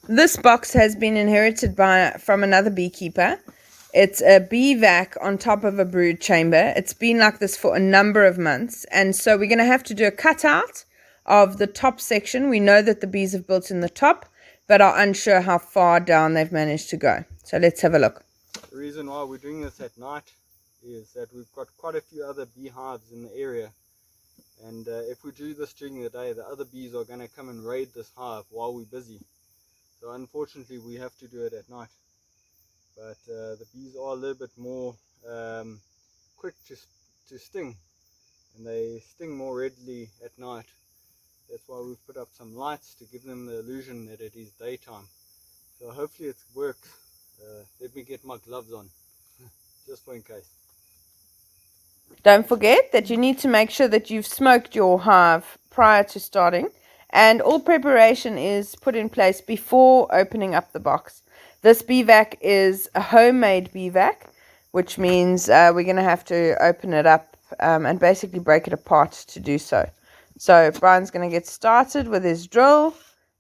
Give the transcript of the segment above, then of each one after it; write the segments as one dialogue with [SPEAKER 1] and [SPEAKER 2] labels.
[SPEAKER 1] This box has been inherited from another beekeeper. It's a bee vac on top of a brood chamber. It's been like this for a number of months, and so we're going to have to do a cutout of the top section. We know that the bees have built in the top, but are unsure how far down they've managed to go. So let's have a look.
[SPEAKER 2] The reason why we're doing this at night is that we've got quite a few other beehives in the area, and if we do this during the day, the other bees are going to come and raid this hive while we're busy. So unfortunately we have to do it at night, but the bees are a little bit more quick to sting, and they sting more readily at night. That's why we've put up some lights to give them the illusion that it is daytime. So hopefully it works. Let me get my gloves on just for in case.
[SPEAKER 1] Don't forget that you need to make sure that you've smoked your hive prior to starting, and all preparation is put in place before opening up the box. This bee vac is a homemade bee vac, which means we're going to have to open it up and basically break it apart to do so. So Brian's going to get started with his drill,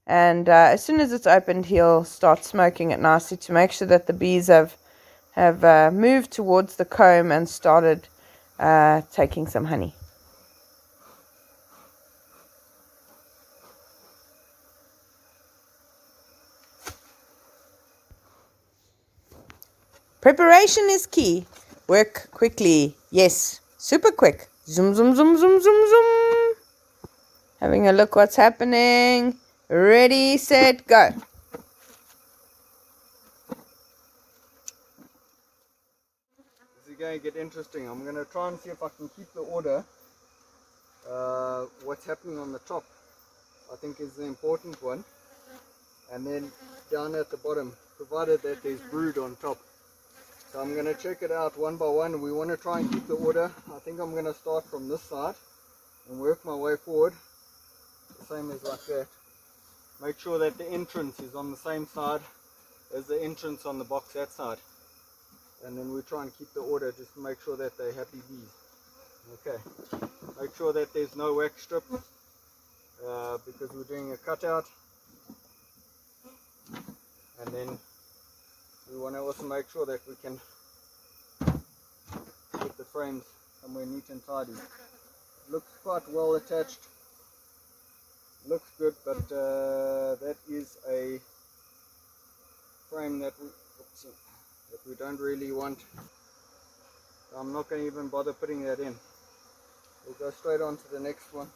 [SPEAKER 1] and as soon as it's opened, he'll start smoking it nicely to make sure that the bees have moved towards the comb and started taking some honey. Preparation is key. Work quickly. Yes, super quick. Zoom, zoom, zoom, zoom, zoom, zoom. Having a look what's happening. Ready, set, go.
[SPEAKER 2] This is going to get interesting. I'm going to try and see if I can keep the order. What's happening on the top, I think, is the important one, and then down at the bottom, provided that there's brood on top. So I'm going to check it out one by one. We want to try and keep the order. I think I'm going to start from this side and work my way forward, the same as like that. Make sure that the entrance is on the same side as the entrance on the box that side, and then we try and keep the order just to make sure that they're happy bees. Okay, make sure that there's no wax strip because we're doing a cutout, and then we want to also make sure that we can put the frames somewhere neat and tidy. It looks quite well attached, looks good, but that is a frame that we don't really want. So I'm not going to even bother putting that in. We'll go straight on to the next one.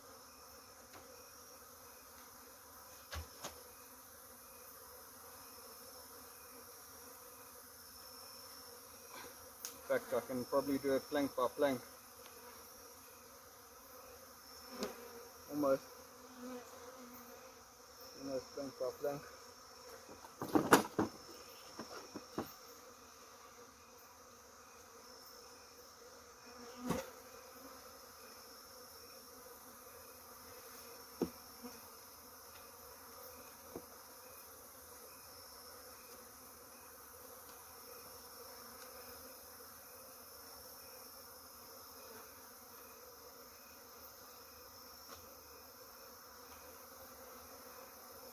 [SPEAKER 2] In fact, I can probably do it plank by plank. Almost plank by plank.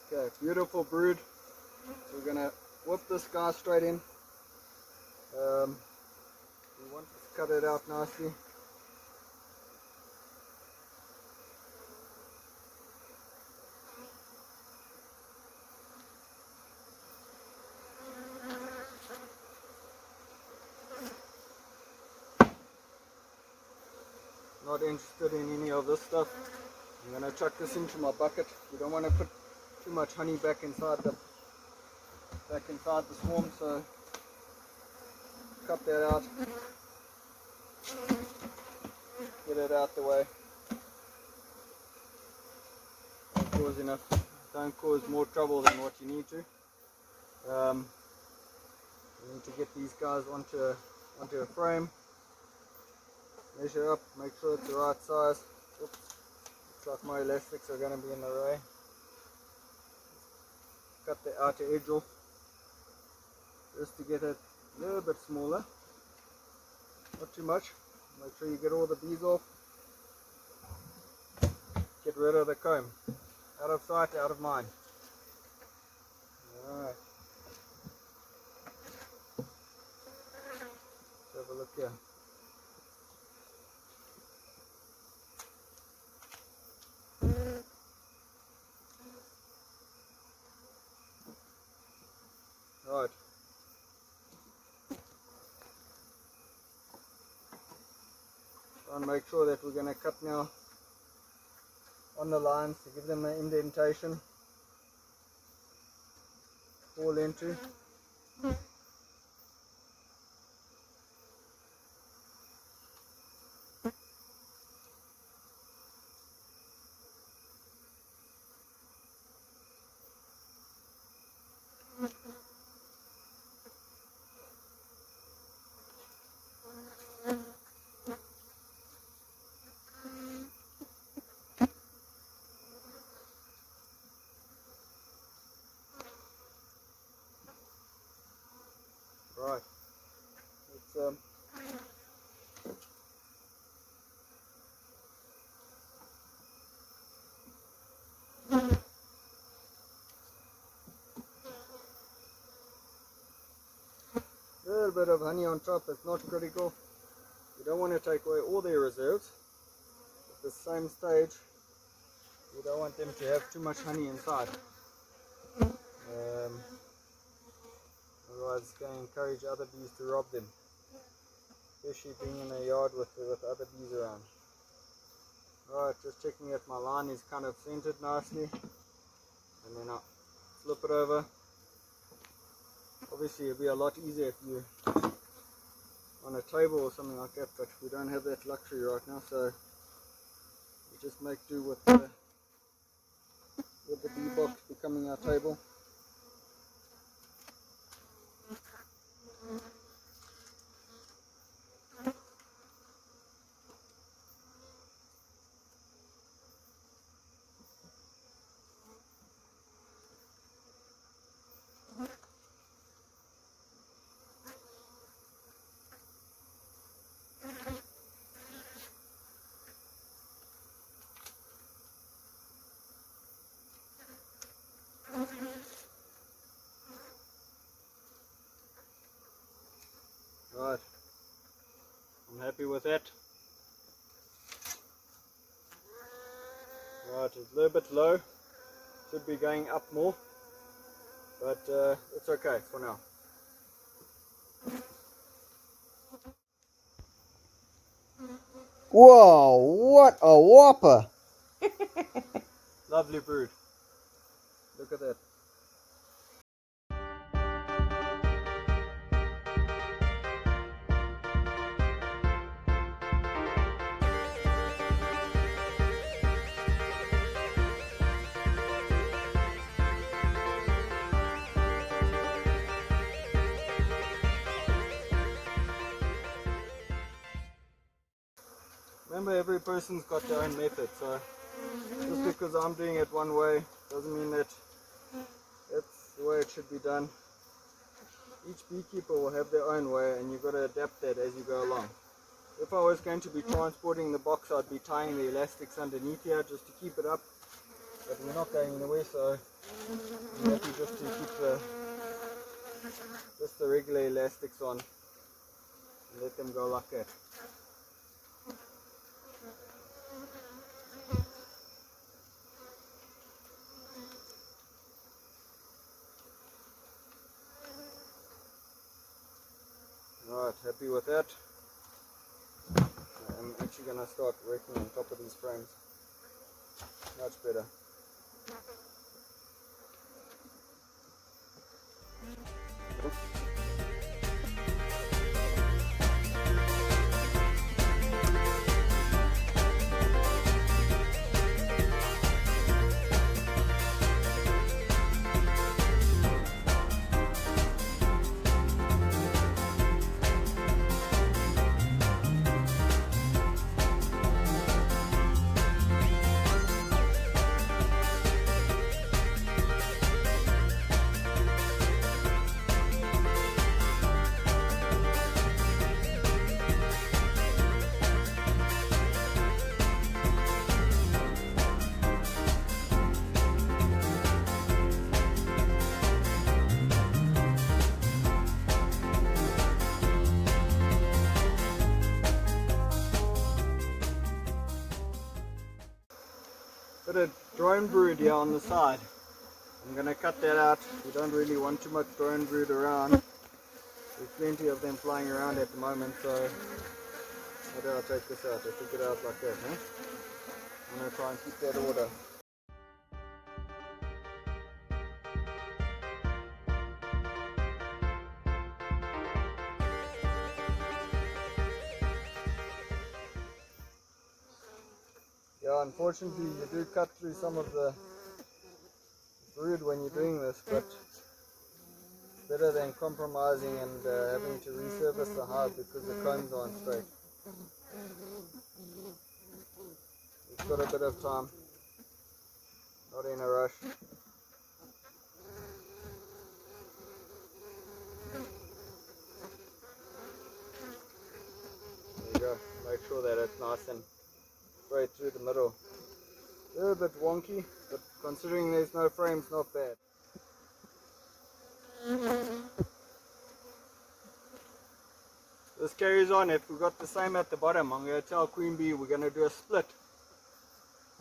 [SPEAKER 2] Okay, beautiful brood. We're gonna whip this guy straight in. We want to cut it out nicely. Not interested in any of this stuff. I'm gonna chuck this into my bucket. We don't want to put too much honey back inside the swarm, so cut that out. Get it out the way. Don't cause more trouble than what you need to. You need to get these guys onto a frame. Measure up, make sure it's the right size. Oops, looks like my elastics are going to be in the way. Cut the outer edge off just to get it a little bit smaller, not too much. Make sure you get all the bees off. Get rid of the comb. Out of sight, out of mind. here. Right. Try and make sure that we're going to cut now on the lines to give them an indentation to fall into. Right. It's a little bit of honey on top. It's not critical. You don't want to take away all their reserves. At the same stage, you don't want them to have too much honey inside. Otherwise, it's going to encourage other bees to rob them, especially being in a yard with other bees around. Right, just checking that my line is kind of centered nicely, and then I'll flip it over. Obviously, it'll be a lot easier if you on a table or something like that, but we don't have that luxury right now, so we just make do with the bee box becoming our table. Right, I'm happy with that. Right, it's a little bit low, should be going up more, but it's okay for now. Whoa, what a whopper! Lovely brood. Look at that. Remember, every person's got their own method, so just because I'm doing it one way doesn't mean that that's the way it should be done. Each beekeeper will have their own way, and you've got to adapt that as you go along. If I was going to be transporting the box, I'd be tying the elastics underneath here just to keep it up, but we're not going anywhere, so I'm happy just to keep the regular elastics on and let them go like that. Alright, happy with that. I'm actually going to start working on top of these frames. Much better. bit of drone brood here on the side. I'm going to cut that out. We don't really want too much drone brood around. There's plenty of them flying around at the moment, so how do I take this out? I took it out like that, huh? I'm going to try and keep that order. Yeah, unfortunately you do cut through some of the brood when you're doing this, but better than compromising and having to resurface the hive because the combs aren't straight. We've got a bit of time, not in a rush. There you go, make sure that it's nice and straight through the middle. A little bit wonky, but considering there's no frames, not bad. This carries on. If we got the same at the bottom, I'm going to tell Queen Bee we're going to do a split.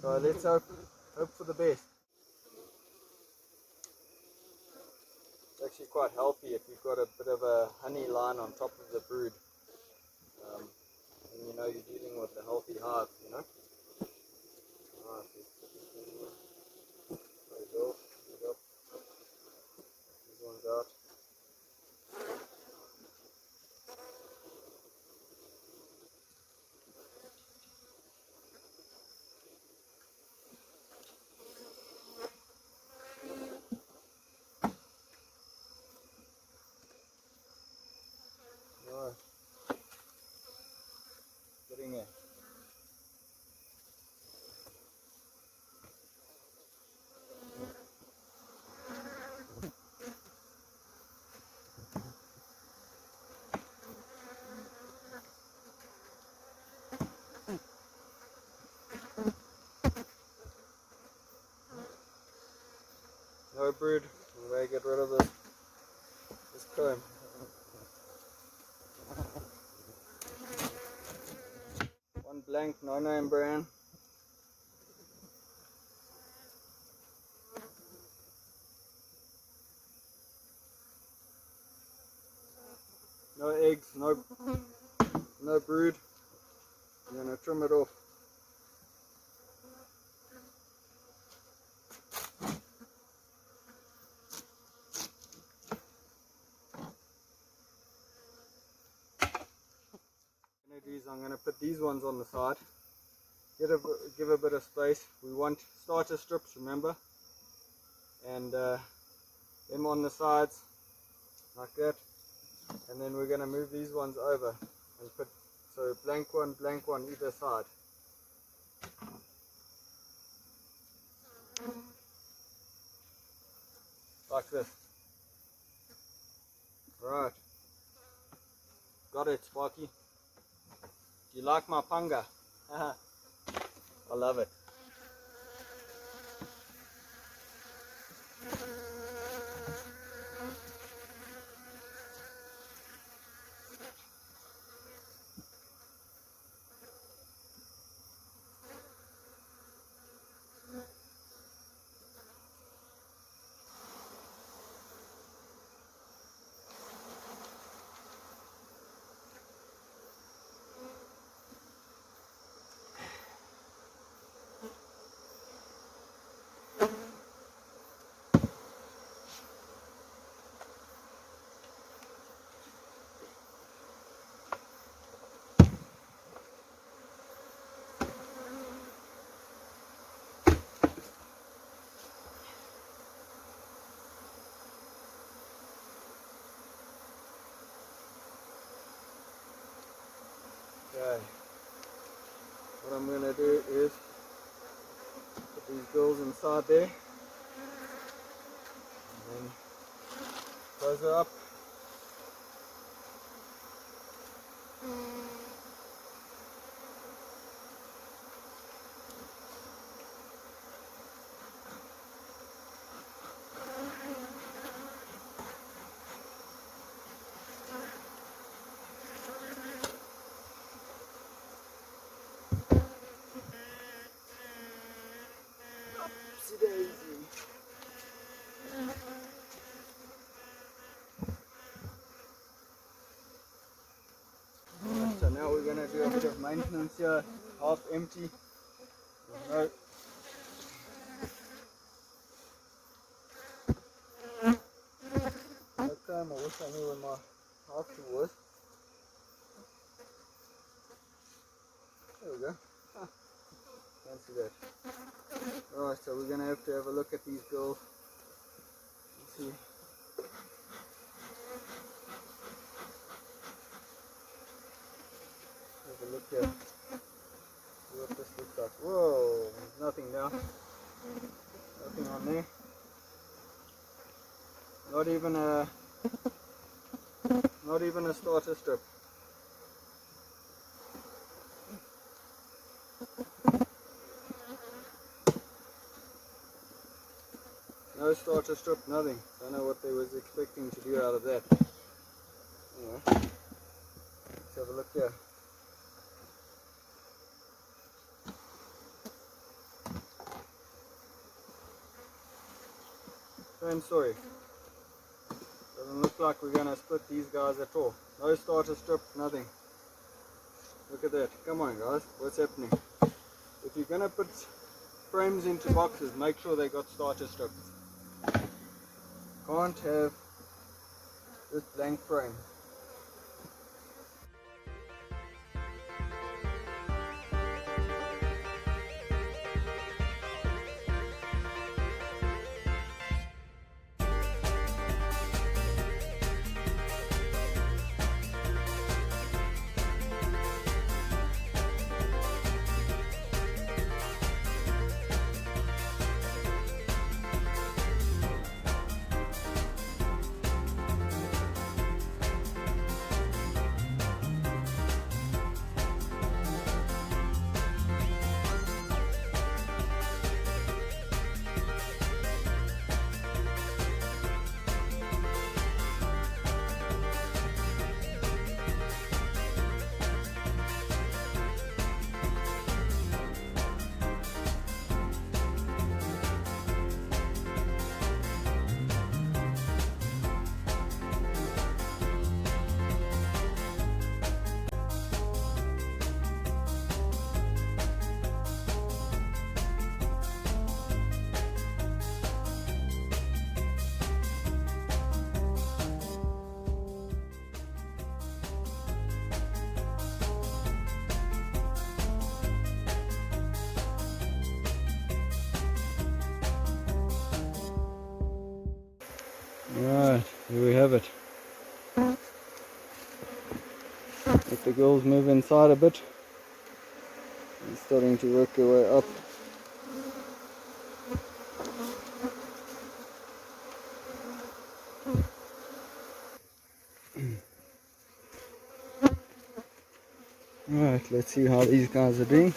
[SPEAKER 2] So let's hope for the best. It's actually quite healthy if you've got a bit of a honey line on top of the brood. And you know you're dealing with a healthy hive, you know. There you go. There you go. These ones out. Alright. Getting there. No brood. I'm going to get rid of this comb. One blank, no name brand. No eggs, no brood. I'm going to trim it off. I'm going to put these ones on the side, give a bit of space. We want starter strips, remember, and them on the sides like that, and then we're going to move these ones over and put so blank one either side. Like this. Right. Got it, Sparky. Do you like my panga? I love it. Okay. What I'm going to do is put these girls inside there and then close her up. we're gonna do a bit of maintenance here. Half empty. No. Okay, I wish I knew where my half tool was. There we go. Fancy that. Alright, so we're gonna have to have a look at these girls. Let's see. Have a look here. See what this looks like. Whoa, there's nothing now. Nothing on there. Not even a starter strip. No starter strip, nothing. Don't know what they was expecting to do out of that. Anyway, let's have a look here. Same story. Doesn't look like we're going to split these guys at all. No starter strip, nothing. Look at that. Come on guys, what's happening? If you're going to put frames into boxes, make sure they got starter strips. Can't have this blank frame. Right, here we have it. Let the girls move inside a bit. They're starting to work their way up. Right, let's see how these guys are doing.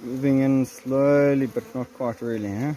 [SPEAKER 2] Moving in slowly, but not quite really, huh?